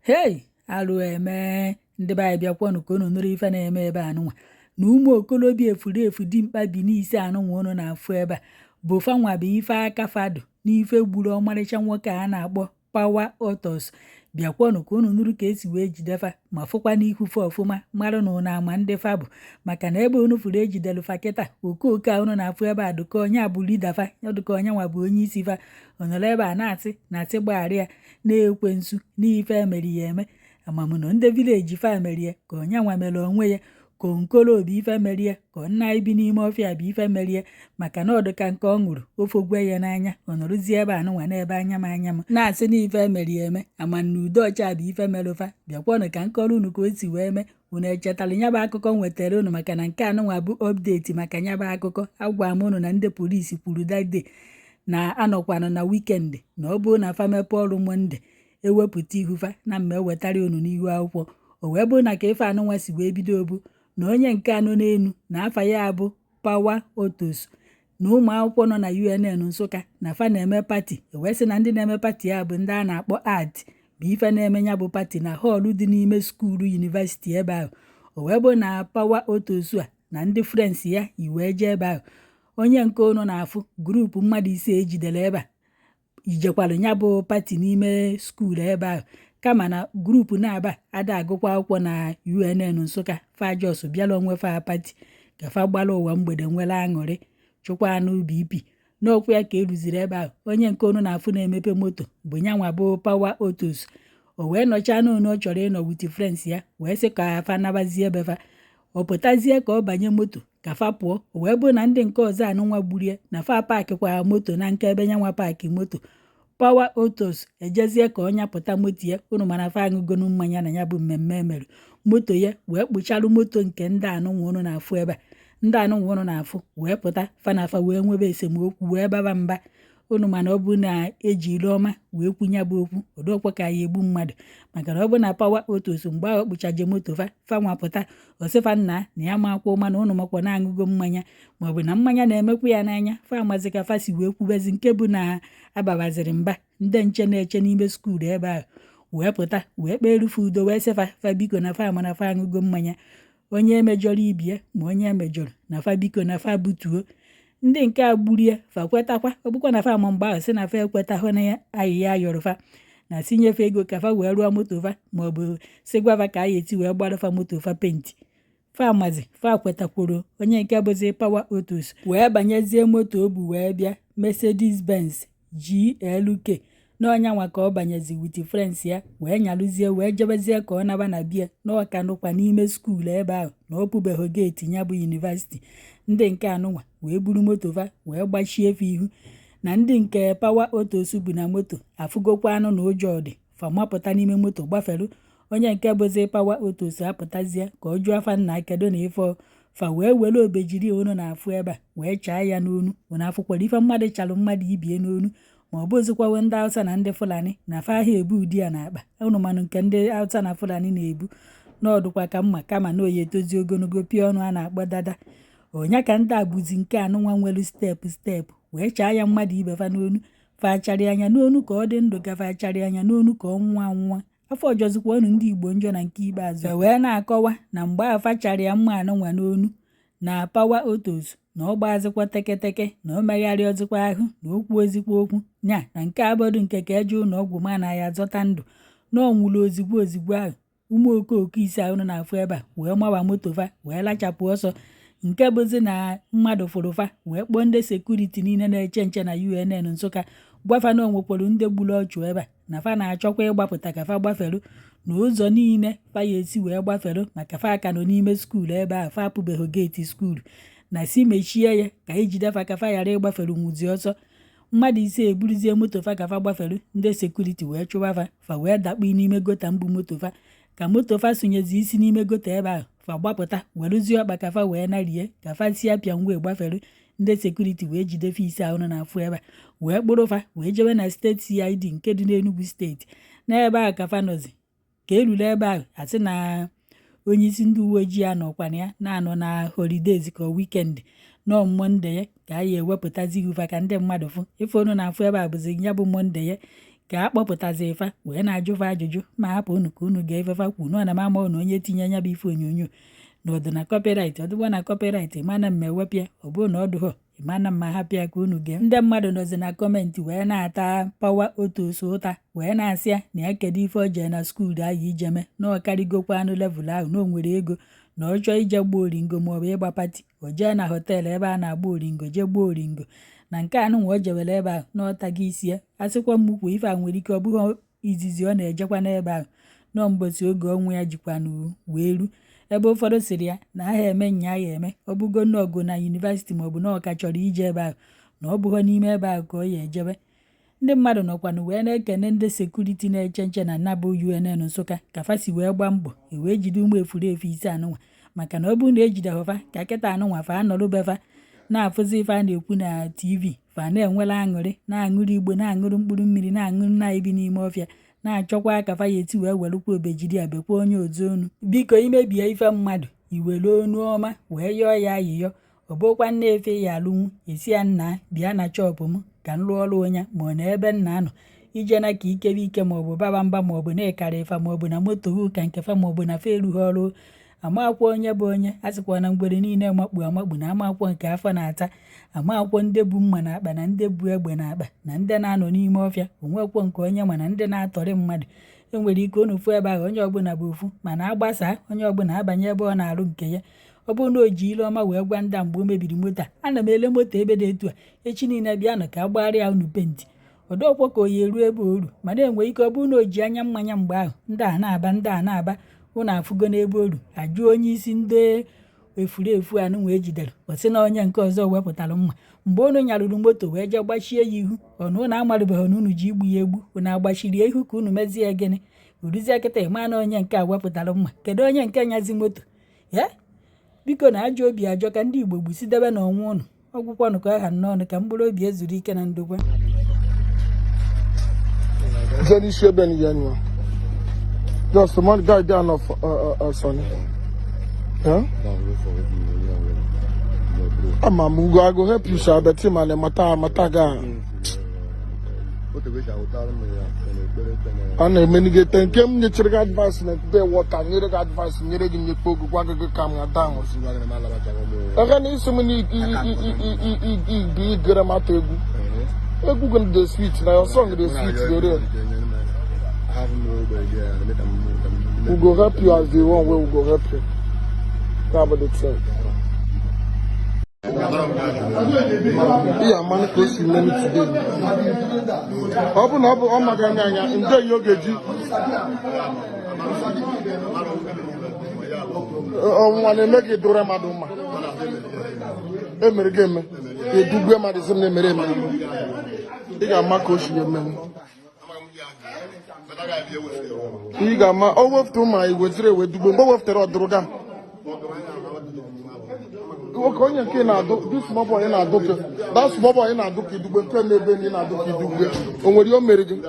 Hey, alụ eme ndị be anyị bịakwanụ ka unu nụrụ ife na-eme ebe anụnwa na ụmụ okolobịa efuru efu dimkpa bi n'isi anụnwa unu na-afụ ebe a bụ fanwa bụ ife aka fadụ n'ife gburu ọmarịcha nwoke a na-akpọ Power Authors. Bịakwanụ ka unu nụrụ ka esi wee jidefa ma fụkwa n'ikwufe ọfụma marụ na unu ama ndị fa bụ, maka na ebe unu furu ejidelufa kịta okooko a unu na-afụ ebe a dụka onye a bụ lidafa dụka onye nwa bụ onye isi fa ọnọrọ ebe a na-asị gbagharị ya na-ekwe nsu n'ife emeri ya eme amamụna ndị vileji fa emerie ka onye nwa mere onwe ya ka onkolobi ife merie ka nna anyị bi n'ime ọfịa bụ ife merie maka na ọdụka nke ọ ṅụrụ ofe ogwe ya n'anya ọ nọrụzie ebe anụnwa n'ebe anya m na-asị na ife emeri eme amana udo ọcha bụ ife merụfa. Bịakwanụ ka nkọrọ unu ka o si wee mee unu echetara nyabụ akụkọ nwetara unu maka na nke anụnwa bụ ọpdeti maka nyabụ akụkọ. Agwa m unu na ndị polisi kwuru dade na anọkwanụ na wikendi na ọ bụrụ na fa mepe ọrụ monde ewepụta ihufa na mma ewetara unu n'ihu akwụkwọ. O wee bụrụ na ka ife anụnwa si wee bido obu na onye nke anọ n'enu na afa ya bụ Power Authors na ụmụ akwụkwọ nọ na UNN Nsụka na fa na-eme pati. Ewee sị na ndị na-eme pati ya bụ ndị a na-akpọ art bụ ife na-eme ya bụ pati na họọlụ dị n'ime skuulu yunivesiti ebe ahụ. O wee bụrụ na Power Authors a na ndị frens ya yi wee jee ebe ahụ. Onye nke unu na-afụ grupu mmadụ ise ejidere ebe a ijekwara ya bụ pati n'ime skuulu ebe ahụ, kama na grupu na-aba ada agụkwa akwụkwọ na UNN Nsụka fajos bịara onwe fa pati ka fa gbara ụwa mgbede nwere aṅụrị chụkwa anụ BP n'okwu ya ka eruziri ebe ahụ. Onye nke unu na-afụ na-emepe moto bụ nyanwa bụ Power Authors. O wee nọchaa n'onu ọ chọrọ ịnọ wit frens ya wee sị ka fa nabazie ebe fa, ọ pụtazie ka ọ banye moto ka fa pụọ. O wee bụ na ndị nke ọzọ anụnwa gburie na fa paakị kwara moto na nke ebe nyanwa paakị moto. Power Authors ejezie ka onye pụta moto ya, unu mana fa aṅụgonu mmanya na ya bụ mmemme emere moto ya wee kpucharụ moto nke ndị anụnwa unu na-afụ ebe a. Ndị anụnwa unu na-afụ wee pụta fa na fa wee nwebe esemokwu wee baba mba. Unu mana ọ bụ na eji ilu ọma wee kwunye bụ okwu odokwe ka ya egbu mmadụ, maka na ọ bụ na Power Authors mgbe ahụ kpuchaje moto fa nwapụta osifa nna na ya makwa ụma na unu makwa na-aṅụgo mmanya maọbụ na mmanya na-emekwa ya n'anya. Fa amazi ka fa si wee kwubezi nke bụ na ababaziri mba ndị nche na-eche n'ime skuulu ebe ahụ wee pụta wee kpee erufe udo wee sịfa fa biko na fa mana fa aṅụgo mmanya. Onye emejọrọ ibie ma onye emejọrọ na fa biko na fa butuo. Ndị nke a gburie fa kwetakwa, ọ bụkwa na fa ama mgbe ahụ sị na fa ekwetahụ na ya ayịya ayọrọ fa na sinyefe ego ka fa wee rụọ moto fa maọbụ sị gwafa ka anyị eti wee gbara fa moto fa penti. Fa amazi fa kwetakwuru onye nke bụzi Power Authors wee banyezie moto o bu wee bịa Mercedes Benz GLK na ọnyanwa ka ọ banyezi wit frens ya wee nyalụzie wee jebezie ka ọ naba na bia na ọka nụkwa n'ime skuulu ebe ahụ na ọ pụbeghị geeti ya bụ yunivesiti. Ndị nke anụnwa wee buru moto fa wee gbachie fa ihu na ndị nke Power Authors bụ na moto afụgokwa anụ na ụjọ dị fa mapụta n'ime moto gbaferu. Onye nke bụzi Power Authors apụtazie ka ọ jụọ fa nna kedu na ife fa wee were obejiri unu na-afụ ebe a wee chaa ya n'onu. Unu afụkwara ife mmadụ chalụ mmadụ ibie n'onu ma ọ bụzikwawe ndị Hausa na ndị Fulani na fa ahịa ebu ụdị ya na-akpa. Unu manụ nke ndị Hausa na Fulani na-ebu n'ọdụkwa ka mma kama na oyi etozi ogologo pịa ọnụ a na-akpọ dada. Onya ka ndị abụzi nke anụnwa nwere steepụ wee chaa ya mmadụ ibe fa n'onu. Fa acharị anya n'onu ka ọ dị ndụ ka fa acharị anya n'onu ka ọ nwụọ anwụọ. Afọ ọjọzikwa ọnụ ndị Igbo njọ na nke ikpeazụ wee na-akọwa na mgbe ahụ fa charị ya mma anụnwa n'onu na Power Authors na ọ gbazikwa teketeke na o megharị ozikwa ahụ na okwu ozikwa okwu nya na nke abọdụ nke ka eje ụlọ ọgwụ ma na ya azọta ndụ na ọ nwụrụ ozigbo ahụ. Ụmụ okooko ise ahụ na-afụ ebe a wee mawa moto fa wee lachapụ ọsọ. Nke bụzi na mmadụ fụrụ fa wee kpọọ ndị sekuriti niile na-eche nche na UNN Nsụka gwafa na onwekwuru ndị gburu ọchụ ebe a na fa na-achọkwa ịgbapụta ka fa gbaferu na ụzọ niile fa ya esi wee gbaferu maka fa aka nọ n'ime skuulu ebe ahụ fa apụbeghị geeti skuulu na si mechie ya ka ejide fa ka fa ghara ịgbaferu nwụzi ọsọ. Mmadụ ise eburuzie moto fa ka fa gbaferu, ndị sekuriti wee chụwa fa wee dakpu n'ime gota mbụ moto fa ka moto fa sonyezi isi n'ime gota ebe ahụ fa gbapụta weruzie ọkpa ka fa wee narie ka fa si apịa wee gbaferu. Ndị sekuriti wee jide fa ise ahụ na-afụ ebe a wee kpụrụ fa wee jebe na steeti CID nke dị n'Enugu steeti. N'ebe ahụ ka fa nọzi ka eruru ebe ahụ asị na onye isi ndị uwe ojii anọkwana ya na-anọ na holidays ka wikendi nọ Monde ya ka anyị ewepụtazi ihufa ka ndị mmadụ fụ. Ife onu na-afụ ebe a bụzi ya bụ Monde ya ka a kpọpụtazi ifa wee na-ajụfa ajụjụ ma hapụ unu ka unu ga-efefa kwu nọ na mama na onye tinye anya bụ ife onyonyo na ọdụ na copyright ọdụgwa na copyright mana mma ewepịa ọ bụrụ na ọ dụghọ ịmana mma hapịa ka unu gee. Ndị mmadụ nọzi na kọmentị wee na-ata pawa otu oso ụta wee na-asị ya na ya kedu ife o jee na skuul ahụ ijeme na ọ karịgokwa anụ level ahụ na o nwere ego na ọ chọọ ije gba oringo maọbụ ịgba pati o jee na họteelụ ebe a na-agba oringo jee gba oringo na nke anụ nwa o jewere ebe ahụ na ọtaghị isi ya asịkwa mmukwu ife a nwere ike ọ bụghị izizi ọ na-ejekwa n'ebe ahụ nọ mgbosi oge ọnwụ ya jikwanụ wee ru ebe ụfọdụ sịrị ya na aha eme nya ya eme ọ bụgo n'ọgụ na yunivasiti maọbụ na ọka chọrọ ije ebe ahụ na ọ bụghị n'ime ebe ahụ ka ọ ya ejebe. Ndị mmadụ nọkwanụ wee na-ekene ndị sekuriti na-eche nche na nnabụ UNN Nsụka ka fasi wee gbaa mbọ wee jide ụmụ efurefu ise anụnwa maka na ọ bụrụ na ejide họfa ka kịta anụnwa fa anọrụbefa na-afụzi ife a na-ekwu na TV fa na-enwela aṅụrị na-aṅụrị igbo na-aṅụrụ mkpụrụ mmiri na-aṅụrụ na-ebi n'ime ọfịa na-achọkwa ka fa ya eti wee welụkwa obejiri ya bekwa onye ozu onu. Biko imebie ife mmadụ iwere onu ọma wee yọọ ya ayịyọ ọ bụkwa nna efe ya alụnwu esi ya nna bịa na chọpụ m ka m lụọ ọrụ onye ma ọ na ebe nna anọ ije na ka ikebe ike maọbụ baba mba maọbụ na ịkara ifa maọbụ na moto hụ ka nke fa maọbụ na fa erughị ọrụ amakwọ onye bụ onye asịkwa na mgbere niile makpu amakpu na amakwọ nke afọ na-ata amakwọ ndị bụ mma na akpa na ndị bụ egbe na akpa na ndị na-anọ n'ime ọfịa onwekwọ nke onye ma na ndị na-atọrị mmadụ enwere ike unu fụ ebe ahụ onye ọbụla bụ ofu mana agbasa onye ọbụla abanye ebe ọ na-arụ nke ya. Ọ bụrụ na o ji ile ọma wee gwa ndị mgbe o mebiri moto ana m ele moto ebe dị etu a echi niile bịanụ ka agbagharịa unu penti ọdọkwa ka o ya eruo ebe oru mana enwe ike ọ bụrụ na o ji anya mmanya mgbe ahụ ndị a na-aba ụnụ afụgo n'ebe oru ajụ onye isi ndị efurefu anụ wee jidere ọsị na onye nke ọzọ wepụtara mma mgbe unu nyarụrụ moto wee jee gbachie ya ihu ọnụ ụnụ amarụbeghị na unu ji igbu ya egbu unu agbachiri ihu ka unu mezie gịnị uruzie kịta ịma na onye nke a wepụtara mma kedu onye nke nyazi moto ya. Biko na ajọ obi ajọ ka ndị Igbo gbusidebe na ọnwa ụnụ ọgwụkwanụ ka aha n'ọnụ ka mkpụrụ obi ezuru ike na ndokwa. Just one guy down of Sonny. Yeah? Mugo, I go help you, sir. But him and Mataga. And many get thank him. You take advice and pay water. You take advice. You take in your poke. What go come down? I can eat so many big grammatical. I Google the sweet. Now song the sweet. We go help you as the one way we go help you. That's what they say. Yeah, man, close to me today. Open up, oh my God, enjoy your geji. Oh, when they make it do Ramaduma. Emergeme, they do grandma the same name. They got my coach, you man. He got my over to my with both after all droga. Okonya ke na do this small boy na do that small boy na do ki do pe me be ni na do ki do gbe onwere o mere gi